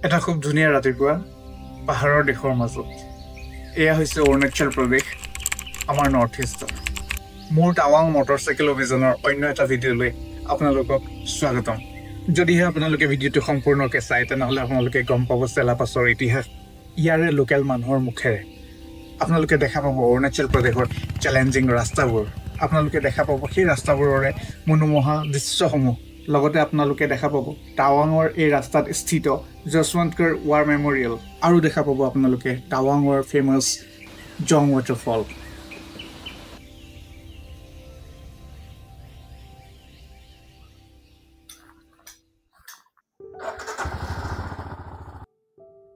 এটা খুব ধুনীয়া ৰাতিপুৱা পাহাৰৰ দেশৰ মাজত এয়া হৈছে অৰুণাচল প্ৰদেশ আমাৰ নৰ্থ ইষ্টৰ মোৰ টাৱাং মটৰচাইকেল অভিযানৰ অন্য এটা ভিডিঅ'লৈ আপোনালোকক স্বাগতম যদিহে আপোনালোকে ভিডিঅ'টো সম্পূৰ্ণকৈ চাই তেনেহ'লে আপোনালোকে গম পাব চেলাপাছৰ ইতিহাস ইয়াৰে লোকেল মানুহৰ মুখেৰে আপোনালোকে দেখা পাব অৰুণাচল প্ৰদেশৰ চ্যালেঞ্জিং ৰাস্তাবোৰ আপোনালোকে দেখা পাব সেই ৰাস্তাবোৰৰে মনোমোহা দৃশ্যসমূহ লগতে আপোনালোকে দেখা পাব টাৱাঙৰ এই ৰাস্তাত স্থিত যশৱন্তকৰ ৱাৰ মেমৰিয়েল আৰু দেখা পাব আপোনালোকে টাৱাঙৰ famous Jang waterfall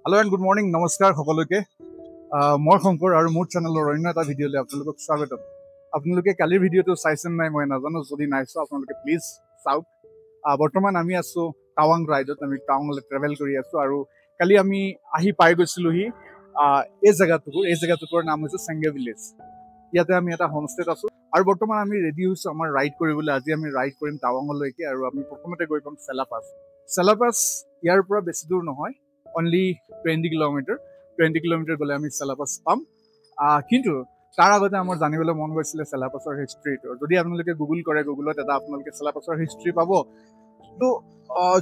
hello' and good morning নমস্কাৰ সকলোকে মই শংকৰ আৰু মোৰ চেনেলৰ অন্য এটা ভিডিঅ'লৈ আপোনালোকক স্বাগতম আপোনালোকে কালিৰ ভিডিঅ'টো চাইছেনে নাই মই নাজানো যদি নাই চোৱা আপোনালোকে প্লিজ চাওক বৰ্তমান আমি আছোঁ টাৱাং ৰাইডত আমি টাৱাংলৈ ট্ৰেভেল কৰি আছোঁ আৰু কালি আমি আহি পাই গৈছিলোঁহি এই জেগাটোৰ নাম হৈছে চেংগে ভিলেজ ইয়াতে আমি এটা হোমষ্টেত আছোঁ আৰু বৰ্তমান আমি ৰেডি হৈছোঁ আমাৰ ৰাইড কৰিবলৈ আজি আমি ৰাইড কৰিম টাৱাঙলৈকে আৰু আমি প্ৰথমতে গৈ পাম চেলাপাছ ইয়াৰ পৰা বেছি দূৰ নহয় অনলি 20 কিলোমিটাৰ গ'লে আমি চেলাপাছ পাম কিন্তু তাৰ আগতে আমাৰ জানিবলৈ মন গৈছিলে চেলাপাছৰ হিষ্ট্ৰীটো যদি আপোনালোকে গুগল কৰে গুগলত এটা আপোনালোকে চেলাপাছৰ হিষ্ট্ৰী পাব কিন্তু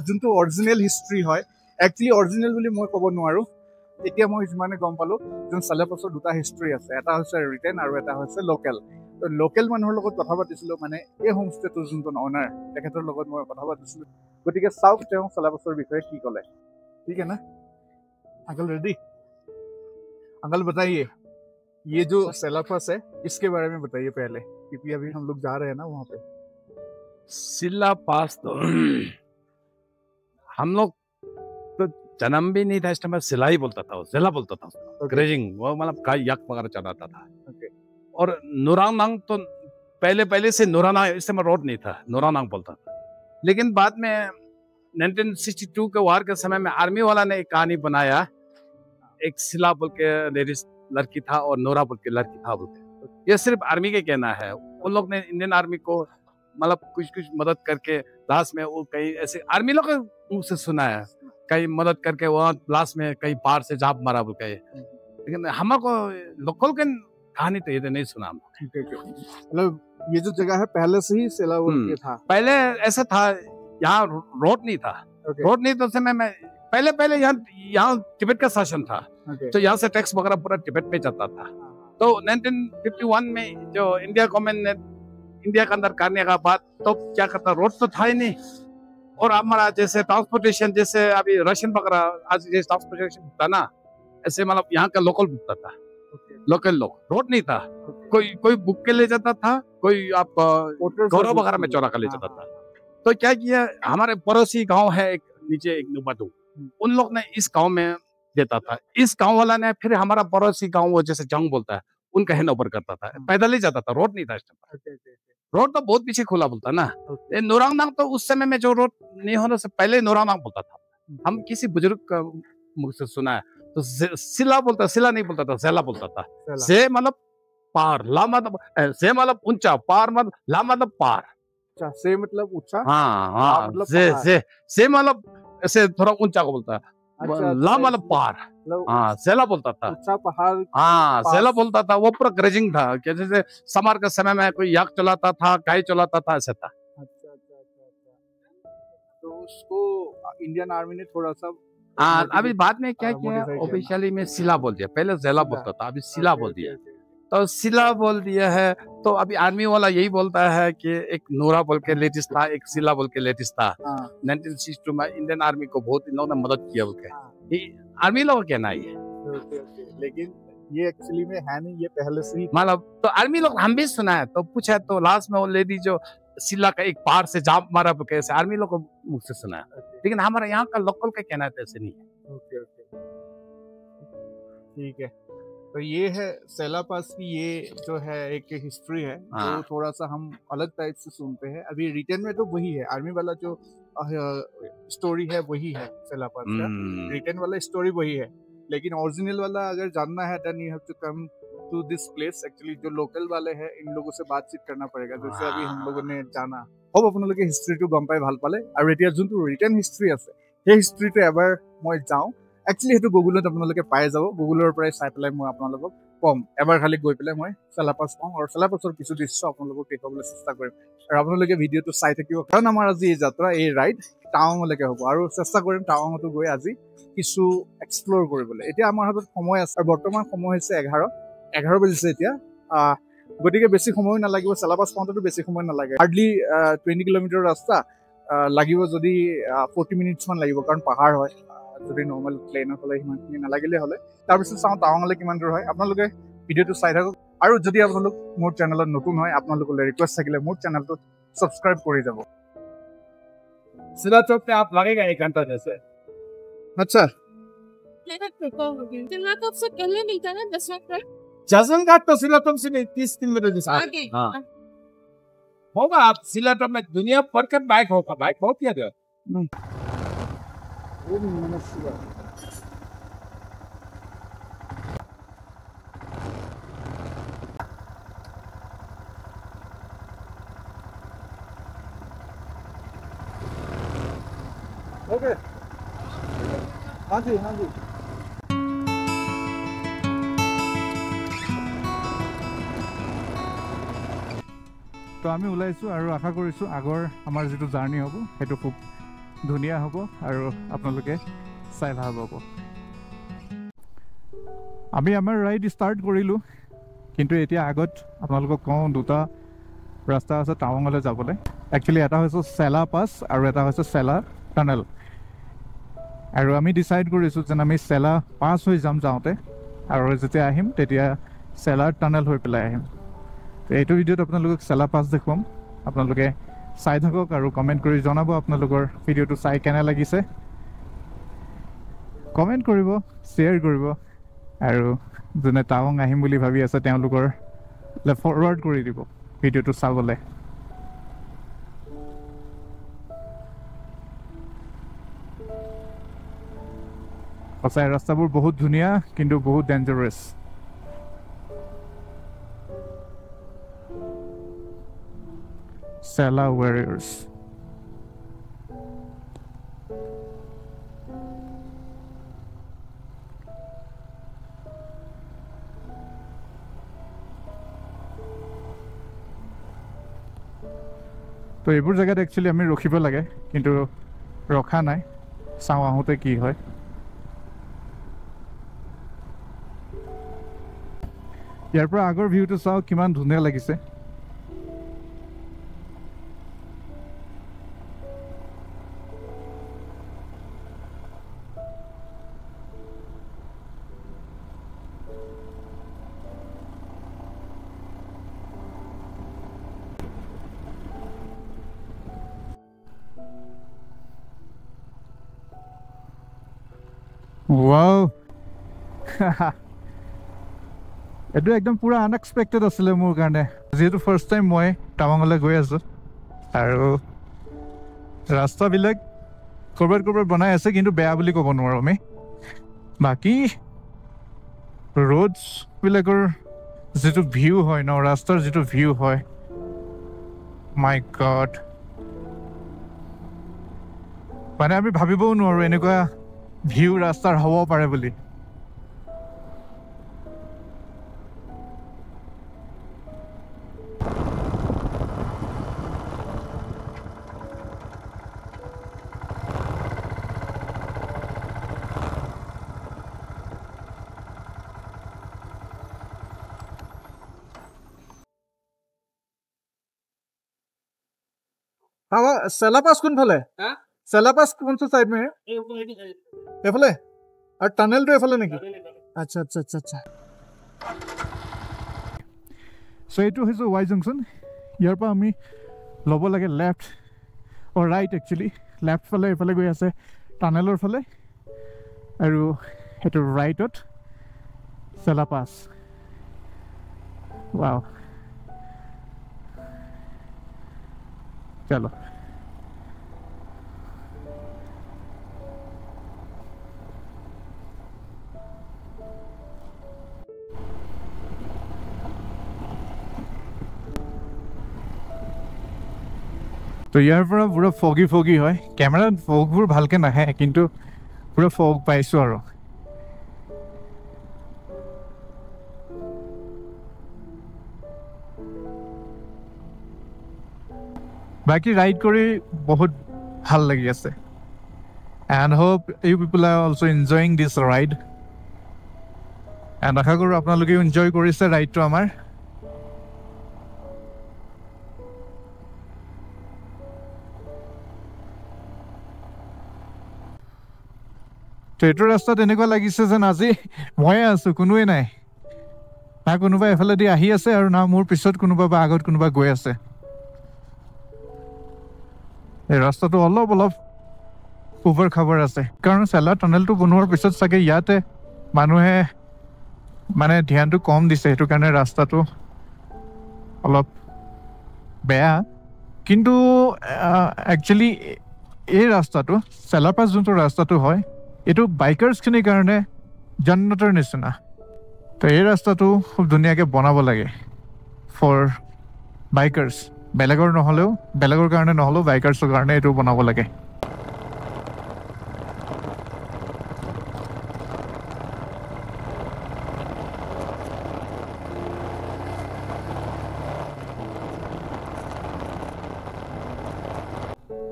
যোনটো অৰিজিনেল হিষ্ট্ৰী হয় একচুৱেলি অৰিজিনেল বুলি মই ক'ব নোৱাৰোঁ এতিয়া মই যিমানে গম পালোঁ যোন চেলাপাছৰ দুটা হিষ্ট্ৰী আছে এটা হৈছে ৰিটেন আৰু এটা হৈছে লোকেল মানুহৰ লগত কথা পাতিছিলোঁ মানে এই হোমষ্টেটোৰ যোনজন অনাৰ তেখেতৰ লগত মই কথা পাতিছিলোঁ গতিকে চাওক তেওঁ চেলাপাছৰ বিষয়ে কি ক'লে ठीक है ना अंकल रेडी अंकल बताइए ये जो सेलापास है इसके बारे में बताइए पहले क्योंकि अभी हम लोग जा रहे हैं ना वहाँ पे सिलापास तो हम लोग तो जन्म भी नहीं था इस टाइम सिला ही बोलता था जिला बोलता था ग्रेजिंग वो मतलब काय यक वगैरह चलाता था और नूरानांग तो पहले से नूरानांग इस समय रोड नहीं था नूरानांग बोलता था लेकिन बाद में 1962 के वार के समय में आर्मी वाला ने एक कहानी बनाया एक सिला बोल के लेडीज लड़की था और नोरा बोल के लड़की था बोल के ये सिर्फ आर्मी के कहना है उन लोग ने इंडियन आर्मी को मतलब कुछ मदद करके लास्ट में वो कहीं ऐसे आर्मी लोग से सुना है कहीं मदद करके वहाँ लास्ट में कहीं पार से जाप मारा बोल के लेकिन हमको लोकल के कहानी तो ये नहीं सुना मतलब ये जो जगह है पहले से ही सिला बोल के था पहले ऐसा था यहाँ रोड नहीं था रोड नहीं तो समय में पहले यहाँ तिब्बत का शासन था तो यहाँ से टैक्स वगैरह पूरा तिब्बत में जाता था तो 1951 में जो इंडिया गवर्नमेंट ने इंडिया के अंदर करने का बाद तो क्या करता रोड तो था ही नहीं और हमारा जैसे ट्रांसपोर्टेशन जैसे अभी राशन वगैरह आज जैसे ट्रांसपोर्टेशन था ना ऐसे मतलब यहाँ का लोकल बुकता था लोकल लोग रोड नहीं था कोई बुक के ले जाता था कोई आप गौरव वगैरह में चौरा कर ले जाता था तो क्या किया हमारे पड़ोसी गांव है एक नीचे एक नुबादू उन लोग ने इस गांव में देता था इस गांव वाला ने फिर हमारा पड़ोसी गांव वो जैसे जंग बोलता है उनका हैंड ओवर करता था पैदल ही जाता था रोड नहीं था इस टाइम रोड तो बहुत पीछे खुला बोलता ना नोरांगनांग तो उस समय में जो रोड नहीं होने से पहले नोरांगनांग बोलता था हम किसी बुजुर्ग का मुख से सुना है तो सिला नहीं बोलता था सेला बोलता था से मतलब पार ला मतलब से मतलब ऊंचा पार मतलब ला मतलब पार से मतलब ऊंचा हाँ मतलब से मतलब ऐसे थोड़ा ऊंचा को बोलता है ला मतलब पार हाँ सेला बोलता था ऊंचा पहाड़ हाँ सेला बोलता था वो पूरा ग्रेजिंग था कि जैसे समर के समय में कोई याक चलाता था गाय चलाता था ऐसा था अच्छा तो उसको इंडियन आर्मी ने थोड़ा सा अभी बाद में क्या किया ऑफिशियली में सिला बोल दिया पहले जेला बोलता था अभी सिला बोल दिया तो सिला बोल दिया है तो अभी आर्मी वाला यही बोलता है कि एक नोरा बोल के लेटेस्ट था एक सिला बोल के लेटेस्ट था 1962 में इंडियन आर्मी को बहुत इन्होंने मदद किया बोल के आर्मी लोग कहना है लेकिन ये एक्चुअली में है नहीं ये पहले से ही मतलब तो आर्मी लोग हम भी सुना है तो पूछा तो लास्ट में वो लेडी जो सिला का एक पार से जाप मारा कैसे आर्मी लोग को मुख से सुना है लेकिन हमारा यहाँ का लोकल का कहना है ऐसे नहीं है ठीक है तो ये है सेलापास की ये जो है एक हिस्ट्री है जो थोड़ा सा हम अलग टाइप से सुनते हैं अभी रिटर्न में तो वही है आर्मी वाला जो स्टोरी है वही है सेलापास का रिटर्न वाला स्टोरी वही है लेकिन ओरिजिनल वाला अगर जानना है then you have to come to this place actually जो लोकल वाले हैं इन लोगों से बातचीत करना पड़ेगा जैसे अभी हम लोगों ने जाना अब আপোনালোকে হিষ্ট্ৰীটো গম পাই ভাল পালে আৰু এতিয়া যোনটো ৰিটাৰ্ণ হিষ্ট্ৰী আছে সেই হিষ্ট্ৰীটো এবাৰ মই যাওঁ একচুৱেলি সেইটো গুগলত আপোনালোকে পাই যাব গুগলৰ পৰাই চাই পেলাই মই আপোনালোকক কম এবাৰ খালি গৈ পেলাই মই চেলাপাছ পাওঁ আৰু চেলাপাছৰ কিছু দৃশ্য আপোনালোকক দেখুৱাবলৈ চেষ্টা কৰিম আৰু আপোনালোকে ভিডিঅ'টো চাই থাকিব কাৰণ আমাৰ আজি এই যাত্ৰা এই ৰাইড টাৱাঙলৈকে হ'ব আৰু চেষ্টা কৰিম টাৱাঙতো গৈ আজি কিছু এক্সপ্ল'ৰ কৰিবলৈ এতিয়া আমাৰ হাতত সময় আছে আৰু বৰ্তমান সময় হৈছে 11 বাজিছে এতিয়া গতিকে বেছি সময় নালাগিব চেলাপাছ পাওঁতেতো বেছি সময় নালাগে হাৰ্ডলি 20 কিলোমিটাৰ ৰাস্তা লাগিব যদি 40 মিনিটছমান লাগিব কাৰণ পাহাৰ হয় যদি নৰ্মেল প্লেনত হ'লে সিমানখিনি নালাগিলে হ'লে তাৰপিছত চাওঁ টাৱাঙলৈ কিমান দূৰ হয় আপোনালোকে ভিডিঅ'টো চাই থাকক আৰু যদি আপোনালোক মোৰ চেনেলত নতুন হয় আপোনালোকলৈ ৰিকুৱেষ্ট থাকিলে মোৰ চেনেলটো ছাবস্ক্ৰাইব কৰি যাব सिलाचौक पे आप लगेगा 1 घंटा जैसे अच्छा सिलाचौक से पहले नहीं था ना 10 मिनट जसन घाट तो सिलाचौक से 30 किलोमीटर जैसा आगे हाँ होगा आप सिलाचौक में दुनिया भर का बाइक होगा बाइक बहुत याद है ओके हाँ जी তো আমি ওলাইছোঁ আৰু আশা কৰিছোঁ আগৰ আমাৰ যিটো জাৰ্ণি হ'ব সেইটো খুব ধুনীয়া হ'ব আৰু আপোনালোকে চাই ভাল পাব আমি আমাৰ ৰাইড ষ্টাৰ্ট কৰিলোঁ কিন্তু এতিয়া আগত আপোনালোকক কওঁ দুটা ৰাস্তা আছে টাৱাঙলৈ যাবলৈ একচুৱেলি এটা হৈছে চেলা পাছ আৰু এটা হৈছে চেলা টানেল আৰু আমি ডিচাইড কৰিছোঁ যেন আমি চেলা পাছ হৈ যাম যাওঁতে আৰু যেতিয়া আহিম তেতিয়া চেলাৰ টানেল হৈ পেলাই আহিম এইটো ভিডিঅ'ত আপোনালোকক চেলা পাছ দেখুৱাম আপোনালোকে চাই থাকক আৰু কমেণ্ট কৰি জনাব আপোনালোকৰ ভিডিঅ'টো চাই কেনে লাগিছে কমেণ্ট কৰিব শ্বেয়াৰ কৰিব আৰু যোনে টাৱাং আহিম বুলি ভাবি আছে তেওঁলোকলৈ ফৰৱাৰ্ড কৰি দিব ভিডিঅ'টো চাবলৈ সঁচাই ৰাস্তাবোৰ বহুত ধুনীয়া কিন্তু বহুত ডেঞ্জাৰাছ চেলা ৱাৰিয়াৰ্ছ তো এইবোৰ জেগাত একচুৱেলি আমি ৰখিব লাগে কিন্তু ৰখা নাই চাওঁ আহোঁতে কি হয় ইয়াৰ পৰা আগৰ ভিউটো চাওঁ কিমান ধুনীয়া লাগিছে Wow! এইটো একদম পুৰা আনএক্সপেক্টেড আছিলে মোৰ কাৰণে যিহেতু ফাৰ্ষ্ট টাইম মই টাৱাঙলৈ গৈ আছোঁ আৰু ৰাস্তাবিলাক ক'ৰবাত বনাই আছে কিন্তু বেয়া বুলি ক'ব নোৱাৰোঁ আমি বাকী ৰোডছবিলাকৰ যিটো ভিউ হয় ন ৰাস্তাৰ যিটো ভিউ হয় মাই গড মানে আমি ভাবিবও নোৱাৰোঁ এনেকুৱা ভিউ ৰাস্তাৰ হ'ব পাৰে বুলি हाँ सेलापास कौन फले सेलापास कौन सा साइड में है ये फले और टनल तो ये फले नहीं अच्छा अच्छा अच्छा अच्छा सो ये तो है जो वाई जंक्शन यार पर हमें लोबो लगे लेफ्ट और राइट एक्चुअली लेफ्ट फले गई आसे टनलर फले और ये तो राइटत सेलापास वाव चलो तो यार पूरा फगी है कैमरा फगबूर भालके नाहे किन्तु পুৰা ফগ পাইছোঁ আৰু বাকী ৰাইড কৰি বহুত ভাল লাগি আছে and hope you people are also enjoying this ride and আশা কৰোঁ আপোনালোকে এনজয় কৰিছে ৰাইডটো আমাৰ তো এইটো ৰাস্তাত এনেকুৱা লাগিছে যেন আজি ময়ে আছোঁ কোনোৱে নাই না কোনোবা এফালেদি আহি আছে আৰু না মোৰ পিছত কোনোবা বা আগত কোনোবা গৈ আছে এই ৰাস্তাটো অলপ উবৰ খাবৰ আছে কাৰণ চেলা টানেলটো বনোৱাৰ পিছত চাগে ইয়াতে মানুহে মানে ধ্যানটো কম দিছে সেইটো কাৰণে ৰাস্তাটো অলপ বেয়া কিন্তু একচুৱেলি এই ৰাস্তাটো চেলাৰ পাছ যোনটো ৰাস্তাটো হয় এইটো বাইকাৰ্ছখিনিৰ কাৰণে জান্নাতৰ নিচিনা তো এই ৰাস্তাটো খুব ধুনীয়াকৈ বনাব লাগে ফৰ বাইকাৰ্ছ বেলেগৰ নহ'লেও বেলেগৰ কাৰণে নহ'লেও বাইকাৰ্ছৰ কাৰণে এইটো বনাব লাগে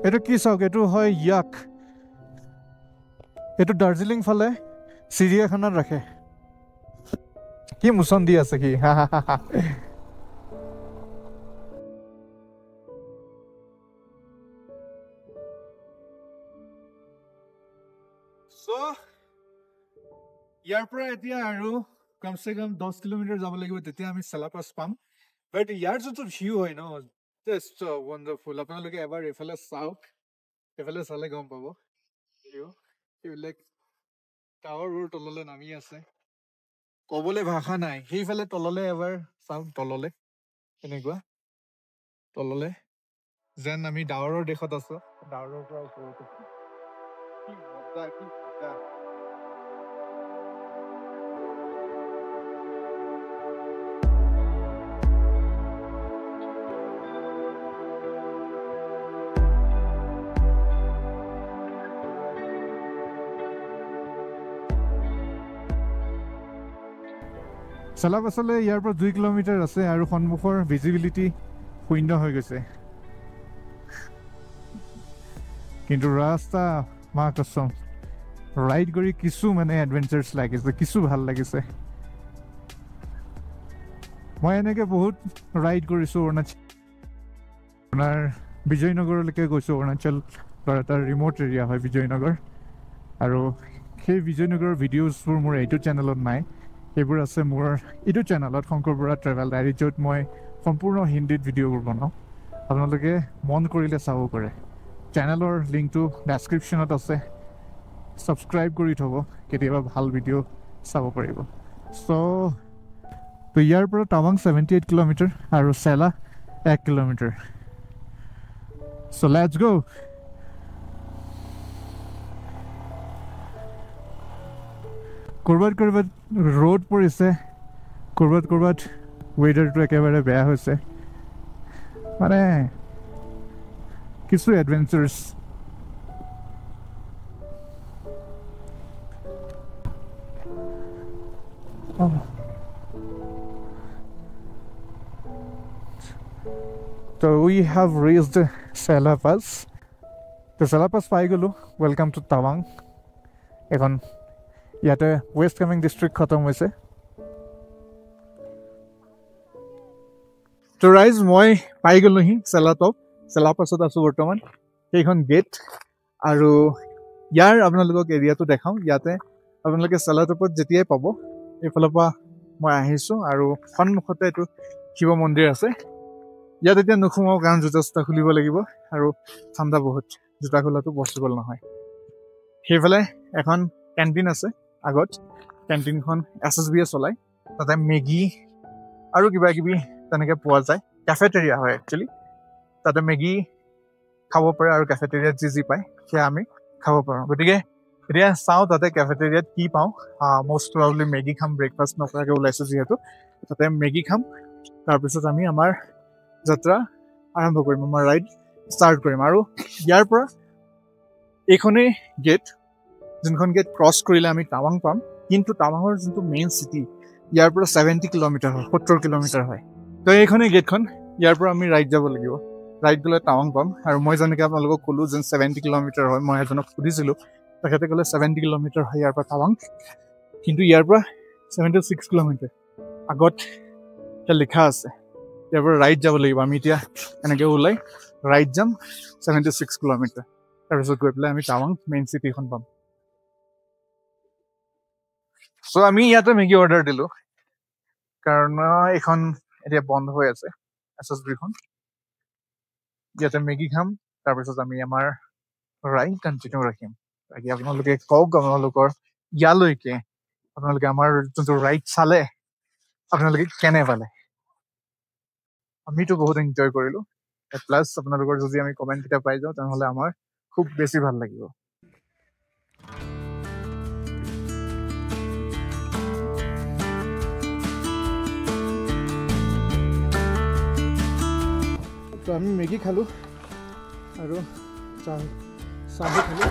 এইটো কি চাওক এইটো হয় ইয়াক এইটো দাৰ্জিলিং ফালে চিৰিয়াখানাত ৰাখে কি মোচন দি আছে কি ইয়াৰ পৰা এতিয়া আৰু কমচে কম 10 কিলোমিটাৰ যাব লাগিব তেতিয়া আমি চেলাপাছ পাম বাট ইয়াৰ যোনটো ভিউ হয় ন জাষ্ট ৱণ্ডাৰফুল আপোনালোকে এবাৰ এইফালে চাওক এইফালে চালে গম পাব এইবিলাক টাৱাৰবোৰ তললৈ নামি আছে ক'বলৈ ভাষা নাই সেইফালে তললৈ এবাৰ চাওক তললৈ এনেকুৱা তললৈ যেন আমি ডাৱৰৰ দেশত আছো ডাৱৰৰ পৰা ওপৰত কি মজা কি মজা চেলাপাছলৈ ইয়াৰ পৰা 2 কিলোমিটাৰ আছে আৰু সন্মুখৰ ভিজিবিলিটি শূন্য হৈ গৈছে কিন্তু ৰাস্তা মা কসম ৰাইড কৰি কিছু মানে এডভেঞ্চাৰ্ছ লাগিছে কিছু ভাল লাগিছে মই এনেকৈ বহুত ৰাইড কৰিছোঁ আপোনাৰ বিজয়নগৰলৈকে গৈছোঁ অৰুণাচলৰ এটা ৰিম'ট এৰিয়া হয় বিজয়নগৰ আৰু সেই বিজয়নগৰৰ ভিডিঅ'জবোৰ মোৰ এইটো চেনেলত নাই সেইবোৰ আছে মোৰ এইটো চেনেলত শংকৰ বৰা ট্ৰেভেল ডায়েৰী য'ত মই সম্পূৰ্ণ হিন্দীত ভিডিঅ'বোৰ বনাওঁ আপোনালোকে মন কৰিলে চাব পাৰে চেনেলৰ লিংকটো ডেছক্ৰিপশ্যনত আছে ছাবস্ক্ৰাইব কৰি থ'ব কেতিয়াবা ভাল ভিডিঅ' চাব পাৰিব তো ইয়াৰ পৰা টাৱাং 78 কিলোমিটাৰ আৰু চেলা 1 কিলোমিটাৰ লেটছ গো ক'ৰবাত ৰ'দ পৰিছে ক'ৰবাত ৱেডাৰটো একেবাৰে বেয়া হৈছে মানে কিছু adventures So we have reached Selapas. তো Selapas পাই গ'লোঁ ৱেলকাম টু টাৱাং এখন ইয়াতে ৱেষ্ট কামেং ডিষ্ট্ৰিক্ট খতম হৈছে তো ৰাইজ মই পাই গ'লোহি চেলাপাছত আছোঁ বৰ্তমান সেইখন গেট আৰু ইয়াৰ আপোনালোকক এৰিয়াটো দেখাওঁ ইয়াতে আপোনালোকে চেলাটপত যেতিয়াই পাব এইফালৰ পৰা মই আহিছোঁ আৰু সন্মুখতে এইটো শিৱ মন্দিৰ আছে ইয়াত এতিয়া নোসোমাওঁ কাৰণ জোতা চোতা খুলিব লাগিব আৰু ঠাণ্ডা বহুত জোতা খোলাটো পচিবল নহয় সেইফালে এখন কেণ্টিন আছে আগত কেণ্টিনখন SSBয়ে চলায় তাতে মেগী আৰু কিবা কিবি তেনেকৈ পোৱা যায় কেফেটেৰিয়া হয় একচুৱেলি তাতে মেগী খাব পাৰে আৰু কেফেটেৰিয়াত যি পায় সেয়া আমি খাব পাৰোঁ গতিকে এতিয়া চাওঁ তাতে কেফেটেৰিয়াত কি পাওঁ মষ্ট প্ৰবলি মেগী খাম ব্ৰেকফাষ্ট নকৰাকৈ ওলাইছোঁ যিহেতু তাতে মেগী খাম তাৰপিছত আমি আমাৰ যাত্ৰা আৰম্ভ কৰিম আমাৰ ৰাইড ষ্টাৰ্ট কৰিম আৰু ইয়াৰ পৰা এইখনেই গেট যোনখন গেট ক্ৰছ কৰিলে আমি টাৱাং পাম কিন্তু টাৱাঙৰ যোনটো মেইন চিটি ইয়াৰ পৰা 70 কিলোমিটাৰ হয় 70 কিলোমিটাৰ হয় তো এইখনেই গেটখন ইয়াৰ পৰা আমি ৰাইট যাব লাগিব ৰাইট গ'লে টাৱাং পাম আৰু মই যেনেকৈ আপোনালোকক ক'লোঁ যেন 70 কিলোমিটাৰ হয় মই এজনক সুধিছিলোঁ তেখেতে ক'লে 70 কিলোমিটাৰ হয় ইয়াৰ পৰা টাৱাং কিন্তু ইয়াৰ পৰা 76 কিলোমিটাৰ আগত লিখা আছে ইয়াৰ পৰা ৰাইট যাব লাগিব আমি এতিয়া এনেকৈ ওলাই ৰাইট যাম 76 কিলোমিটাৰ তাৰপিছত গৈ পেলাই আমি টাৱাং মেইন চিটিখন পাম চ' আমি ইয়াতে মেগী অৰ্ডাৰ দিলোঁ কাৰণ এইখন এতিয়া বন্ধ হৈ আছে SSBখন ইয়াতে মেগী খাম তাৰপিছত আমি আমাৰ ৰাইড কণ্টিনিউ ৰাখিম বাকী আপোনালোকে কওক আপোনালোকৰ ইয়ালৈকে আপোনালোকে আমাৰ যোনটো ৰাইড চালে আপোনালোকে কেনে পালে আমিতো বহুত এনজয় কৰিলোঁ প্লাছ আপোনালোকৰ যদি আমি কমেণ্ট কেইটা পাই যাওঁ তেনেহ'লে আমাৰ খুব বেছি ভাল লাগিব তো আমি মেগী খালোঁ আৰু চাহ খালোঁ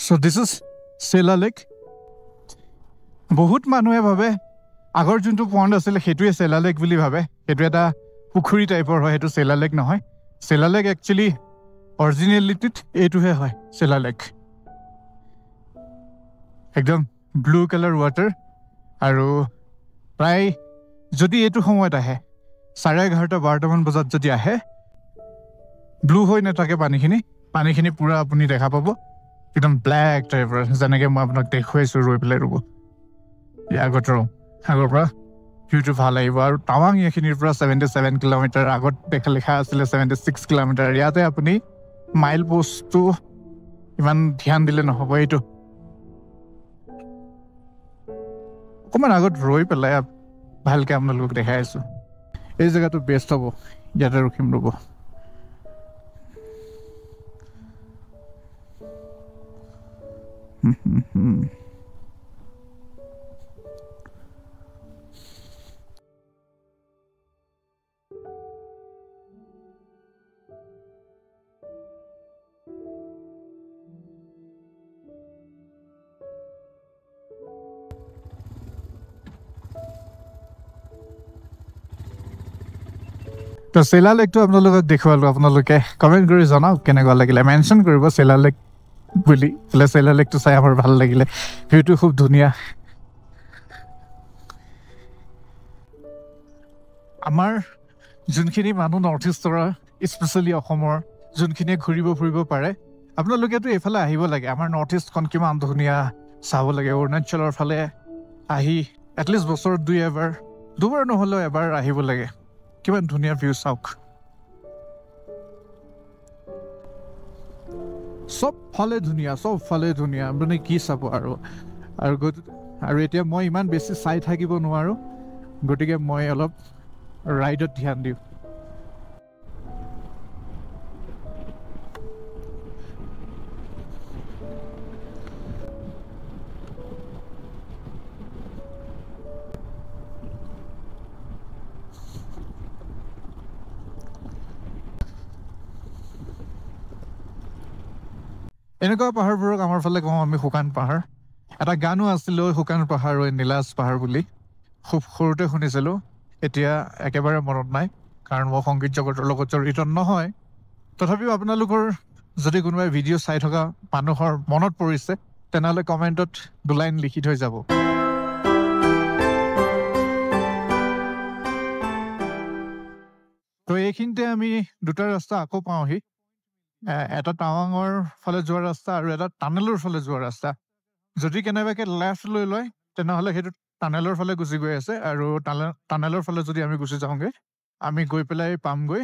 So this is Sela Lake. বহুত মানুহে ভাবে আগৰ যোনটো পণ্ড আছিলে সেইটোৱে Sela Lake বুলি ভাবে সেইটো এটা পুখুৰী টাইপৰ হয় সেইটো Sela Lake নহয় Sela Lake একচুৱেলি অৰিজিনেলিটিত এইটোহে হয় Sela Lake একদম ব্লু কালাৰ ৱাটাৰ আৰু প্ৰায় যদি এইটো সময়ত আহে 11:30-12মান বজাত যদি আহে ব্লু হৈ নাথাকে পানীখিনি পুৰা আপুনি দেখা পাব একদম ব্লেক টাইপৰ যেনেকৈ মই আপোনাক দেখুৱাইছোঁ ৰৈ পেলাই ৰ'ব আগৰ পৰা ভিউটো ভাল আহিব আৰু টাৱাং এইখিনিৰ পৰা 77 কিলোমিটাৰ আগত লিখা আছিলে 76 কিলোমিটাৰ ইয়াতে আপুনি মাইল পোষ্টটো ইমান ধ্যান দিলে নহ'ব এইটো অকণমান আগত ৰৈ পেলাই ভালকৈ আপোনালোকক দেখাই আছোঁ এই জেগাটো বেষ্ট হ'ব ইয়াতে ৰখিম ৰ'ব তো Sela Lake আপোনালোকক দেখুৱালোঁ আপোনালোকে কমেণ্ট কৰি জনাওক কেনেকুৱা লাগিলে মেনশ্যন কৰিব Sela Lake বুলি Sela Lake চাই আমাৰ ভাল লাগিলে ভিউটো খুব ধুনীয়া আমাৰ যোনখিনি মানুহ নৰ্থ ইষ্টৰ স্পেচিয়েলি অসমৰ যোনখিনিয়ে ঘূৰিব ফুৰিব পাৰে আপোনালোকেতো এইফালে আহিব লাগে আমাৰ নৰ্থ ইষ্টখন কিমান ধুনীয়া চাব লাগে অৰুণাচলৰ ফালে আহি এটলিষ্ট বছৰত দুবাৰ নহ'লেও এবাৰ আহিব লাগে কিমান ধুনীয়া ভিউ চাওক চব ফালে ধুনীয়া আপুনি কি চাব আৰু এতিয়া মই ইমান বেছি চাই থাকিব নোৱাৰোঁ গতিকে মই অলপ ৰাইডত ধ্যান দিওঁ এনেকুৱা পাহাৰবোৰক আমাৰ ফালে কওঁ আমি শুকান পাহাৰ এটা গানো আছিলে শুকান পাহাৰ নীলাজ পাহাৰ বুলি খুব সৰুতে শুনিছিলোঁ এতিয়া একেবাৰে মনত নাই কাৰণ মই সংগীত জগতৰ লগত জড়িত নহয় তথাপিও আপোনালোকৰ যদি কোনোবাই ভিডিঅ' চাই থকা মানুহৰ মনত পৰিছে তেনেহ'লে কমেণ্টত দুলাইন লিখি থৈ যাব তো এইখিনিতে আমি দুটা ৰাস্তা আকৌ পাওঁহি এটা টাৱাঙৰ ফালে যোৱা ৰাস্তা আৰু এটা টানেলৰ ফালে যোৱা ৰাস্তা যদি কেনেবাকৈ লেফ্ট লৈ লয় তেনেহ'লে সেইটো টানেলৰ ফালে গুচি গৈ আছে আৰু টানেলৰ ফালে যদি আমি গুচি যাওঁগৈ আমি গৈ পেলাই পামগৈ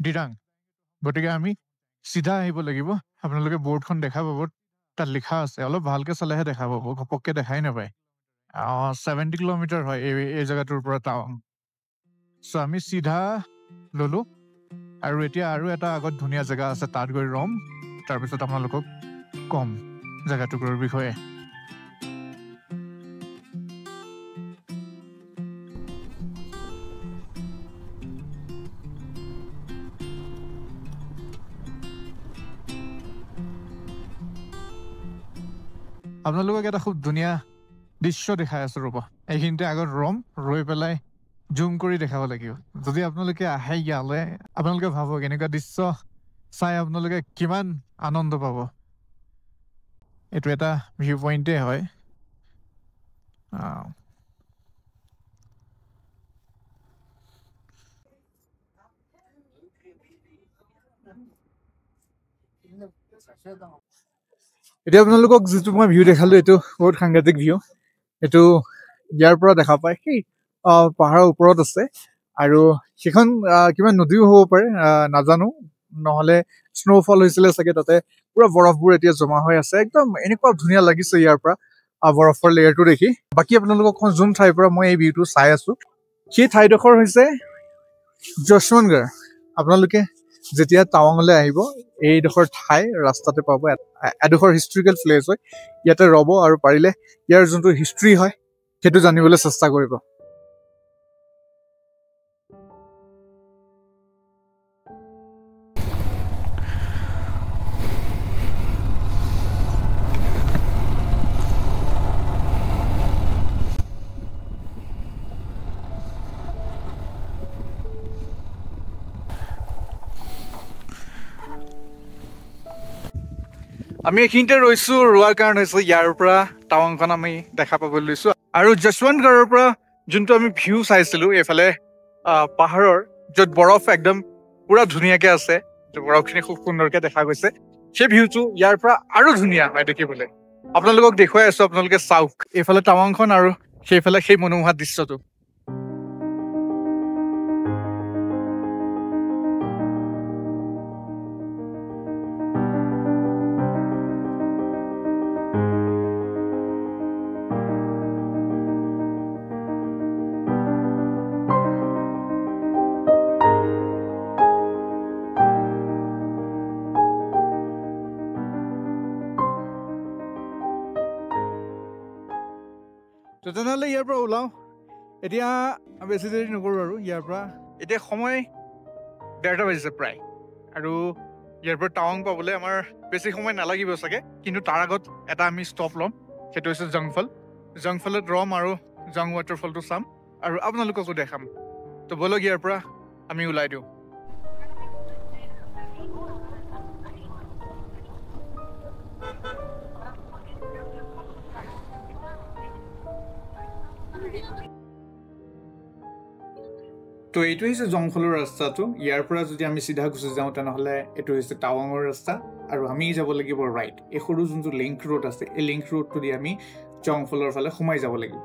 ডিৰাং গতিকে আমি চিধা আহিব লাগিব আপোনালোকে বৰ্ডখন দেখা পাব তাত লিখা আছে অলপ ভালকৈ চালেহে দেখা পাব ঘপককৈ দেখাই নাপায় 70 কিলোমিটাৰ হয় এই জেগাটোৰ পৰা টাৱাং চ' আমি চিধা ল'লোঁ আৰু এতিয়া আৰু এটা আগত ধুনীয়া জেগা আছে তাত গৈ ৰ'ম তাৰপিছত আপোনালোকক কম জেগাটুকুৰৰ বিষয়ে। আপোনালোকক এটা খুব ধুনীয়া দৃশ্য দেখাই আছোঁ ৰ'ব। এইখিনিতে আগত ৰৈ পেলাই জুম কৰি দেখাব লাগিব। যদি আপোনালোকে আহে ইয়ালৈ আপোনালোকে ভাবক এনেকুৱা দৃশ্য চাই আপোনালোকে কিমান আনন্দ পাব। এইটো এটা ভিউ পইণ্টেই হয়। এতিয়া আপোনালোকক যিটো মই ভিউ দেখালোঁ এইটো বহুত সাংঘাতিক ভিউ। এইটো ইয়াৰ পৰা দেখা পায় সেই পাহাৰৰ ওপৰত আছে আৰু সেইখন কিবা নদীও হ'ব পাৰে নাজানো, নহ'লে স্ন'ফল হৈছিলে চাগে, তাতে পুৰা বৰফবোৰ এতিয়া জমা হৈ আছে। একদম এনেকুৱা ধুনীয়া লাগিছে ইয়াৰ পৰা বৰফৰ লেয়াৰটো দেখি। বাকী আপোনালোকক যোন ঠাইৰ পৰা মই এই ভিউটো চাই আছোঁ সেই ঠাইডোখৰ হৈছে যশৱন্তগড়। আপোনালোকে যেতিয়া টাৱাঙলৈ আহিব এইডোখৰ ঠাই ৰাস্তাতে পাব। এডোখৰ হিষ্ট্ৰিকেল প্লেচ হয়, ইয়াতে ৰ'ব আৰু পাৰিলে ইয়াৰ যোনটো হিষ্ট্ৰী হয় সেইটো জানিবলৈ চেষ্টা কৰিব। আমি এইখিনিতে ৰৈছোঁ, ৰোৱাৰ কাৰণ হৈছে ইয়াৰ পৰা টাৱাংখন আমি দেখা পাবলৈ লৈছোঁ। আৰু যশৱন্তগড়ৰ পৰা যোনটো আমি ভিউ চাইছিলোঁ এইফালে পাহাৰৰ য'ত বৰফ একদম পুৰা ধুনীয়াকৈ আছে, বৰফখিনি খুব সুন্দৰকৈ দেখা গৈছে, সেই ভিউটো ইয়াৰ পৰা আৰু ধুনীয়া হয় দেখিবলৈ। আপোনালোকক দেখুৱাই আছোঁ, আপোনালোকে চাওক এইফালে টাৱাংখন আৰু সেইফালে সেই মনোমোহা দৃশ্যটো। তো তেনেহ'লে ইয়াৰ পৰা ওলাওঁ। এতিয়া বেছি দেৰি নকৰোঁ আৰু ইয়াৰ পৰা এতিয়া সময় 1:30 বাজিছে প্ৰায়, আৰু ইয়াৰ পৰা টাৱাং পাবলৈ আমাৰ বেছি সময় নালাগিব চাগে। কিন্তু তাৰ আগত এটা আমি ষ্টপ ল'ম, সেইটো হৈছে জংফল। জংফলত ৰম আৰু জং ৱাটাৰফলটো চাম আৰু আপোনালোককো দেখাম। তো ব'লক ইয়াৰ পৰা আমি ওলাই দিওঁ। তো এইটো হৈছে জংফলৰ ৰাস্তাটো। ইয়াৰ পৰা যদি আমি চিধা গুচি যাওঁ তেনেহ'লে এইটো হৈছে টাৱাঙৰ ৰাস্তা, আৰু আমি যাব লাগিব ৰাইট। এই সৰু যোনটো লিংক ৰোড আছে এই লিংক ৰোডটো দি আমি জংফলৰ ফালে সোমাই যাব লাগিব।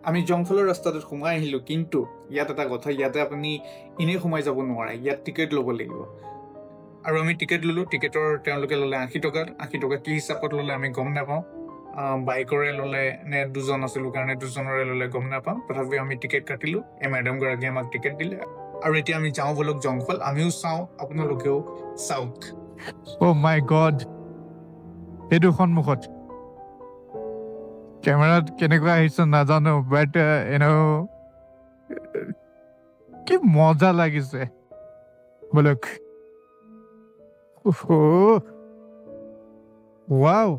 আমি জংফলৰ ৰাস্তাটোত সোমাই আহিলোঁ, কিন্তু ইয়াত এটা কথা, ইয়াতে আপুনি এনেই সোমাই যাব নোৱাৰে, ইয়াত টিকেট ল'ব লাগিব। আৰু আমি টিকেট ল'লোঁ। টিকেটৰ তেওঁলোকে ল'লে 80 টকা। 80 টকা কি হিচাপত ল'লে আমি গম নাপাওঁ, বাইকৰে ল'লে নে দুজন আছিলোঁ কাৰণে দুজনৰে ল'লে গম নাপাওঁ। তথাপিও আমি টিকেট কাটিলোঁ, এই মেডামগৰাকীয়ে আমাক টিকেট দিলে। আৰু এতিয়া আমি যাওঁ বলক জংফল, আমিও চাওঁ আপোনালোকেও চাওক। অ' মাই গড, এইটো সন্মুখত কেমেৰাত কেনেকুৱা আহিছে নাজানো, বাট কি মজা লাগিছে বলক। Wow,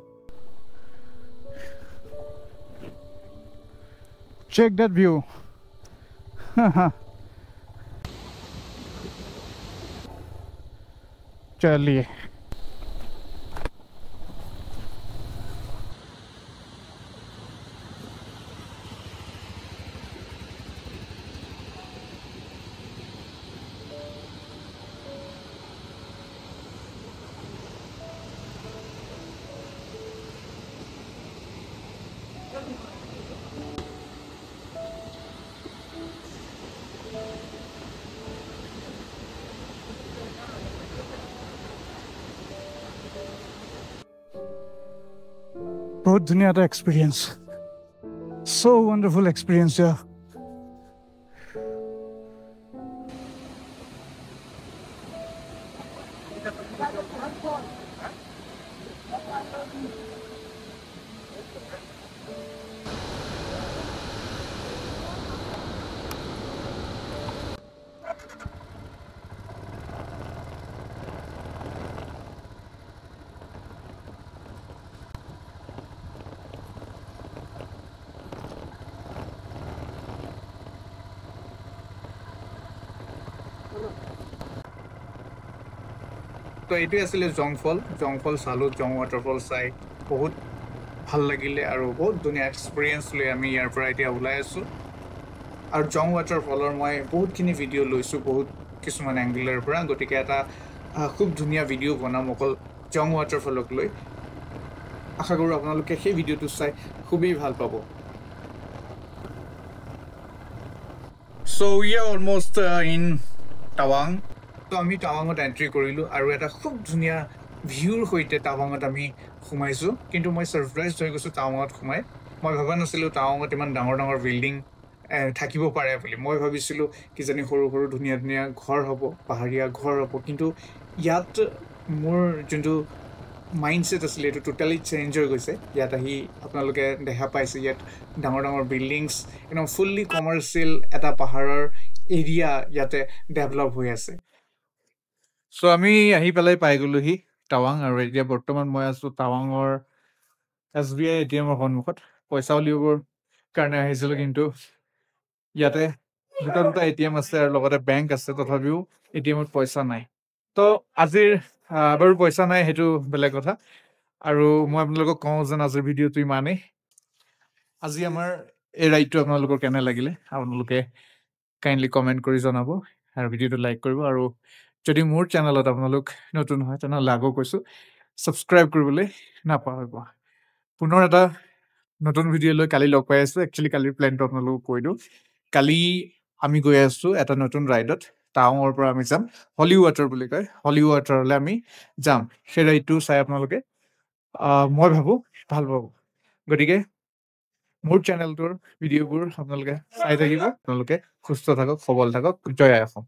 check that view. चलिए बहुत दुनिया का experience, so wonderful experience here. তো এইটোৱে আছিলে জংফল চালোঁ, জং ৱাটাৰফল চাই বহুত ভাল লাগিলে আৰু বহুত ধুনীয়া এক্সপিৰিয়েঞ্চ লৈ আমি ইয়াৰ পৰা এতিয়া ওলাই আছোঁ। আৰু জং ৱাটাৰফলৰ মই বহুতখিনি ভিডিঅ' লৈছোঁ বহুত কিছুমান এংগলৰ পৰা, গতিকে এটা খুব ধুনীয়া ভিডিঅ' বনাম অকল জং ৱাটাৰফলক লৈ। আশা কৰোঁ আপোনালোকে সেই ভিডিঅ'টো চাই খুবেই ভাল পাব। চ' উই আৰ অলমষ্ট ইন টাৱাং। তো আমি টাৱাঙত এণ্ট্ৰি কৰিলোঁ আৰু এটা খুব ধুনীয়া ভিউৰ সৈতে টাৱাঙত আমি সোমাইছোঁ। কিন্তু মই ছাৰপ্ৰাইজ হৈ গৈছোঁ টাৱাঙত সোমাই। মই ভবা নাছিলোঁ টাৱাঙত ইমান ডাঙৰ ডাঙৰ বিল্ডিং থাকিব পাৰে বুলি। মই ভাবিছিলোঁ কিজানি সৰু সৰু ধুনীয়া ধুনীয়া ঘৰ হ'ব, পাহাৰীয়া ঘৰ হ'ব, কিন্তু ইয়াত মোৰ যোনটো মাইণ্ডছেট আছিলে এইটো টোটেলি চেঞ্জ হৈ গৈছে। ইয়াত আহি আপোনালোকে দেখা পাইছে ইয়াত ডাঙৰ ডাঙৰ বিল্ডিংছ, একদম ফুল্লি কমাৰ্চিয়েল এটা পাহাৰৰ এৰিয়া ইয়াতে ডেভেলপ হৈ আছে। চ' আমি আহি পেলাই পাই গ'লোহি টাৱাং, আৰু এতিয়া বৰ্তমান মই আছোঁ টাৱাঙৰ SBI ATM-ৰ সন্মুখত। পইচা উলিয়াবৰ কাৰণে আহিছিলোঁ, কিন্তু ইয়াতে দুটা ATM আছে আৰু লগতে বেংক আছে, তথাপিও ATM-ত পইচা নাই। তো আজিৰ বাৰু পইচা নাই, সেইটো বেলেগ কথা। আৰু মই আপোনালোকক কওঁ যেন আজিৰ ভিডিঅ'টো ইমানেই। আজি আমাৰ এই ৰাইডটো আপোনালোকৰ কেনে লাগিলে আপোনালোকে কাইণ্ডলি কমেণ্ট কৰি জনাব আৰু ভিডিঅ'টো লাইক কৰিব। আৰু যদি মোৰ চেনেলত আপোনালোক নতুন হয় তেনেহ'লে আকৌ কৈছোঁ ছাবস্ক্ৰাইব কৰিবলৈ নাপাহৰিব। পুনৰ এটা নতুন ভিডিঅ' লৈ কালি লগ পাই আছোঁ। একচুৱেলি কালিৰ প্লেনটো আপোনালোকক কৈ দিওঁ। কালি আমি গৈ আছোঁ এটা নতুন ৰাইডত। টাৱাঙৰ পৰা আমি যাম হলি ৱাটাৰ বুলি কয়, হলি ৱাটাৰলৈ আমি যাম। সেই ৰাইডটো চাই আপোনালোকে মই ভাবোঁ ভাল পাব। গতিকে মোৰ চেনেলটোৰ ভিডিঅ'বোৰ আপোনালোকে চাই থাকিব। আপোনালোকে সুস্থ থাকক, সবল থাকক। জয় আই অসম।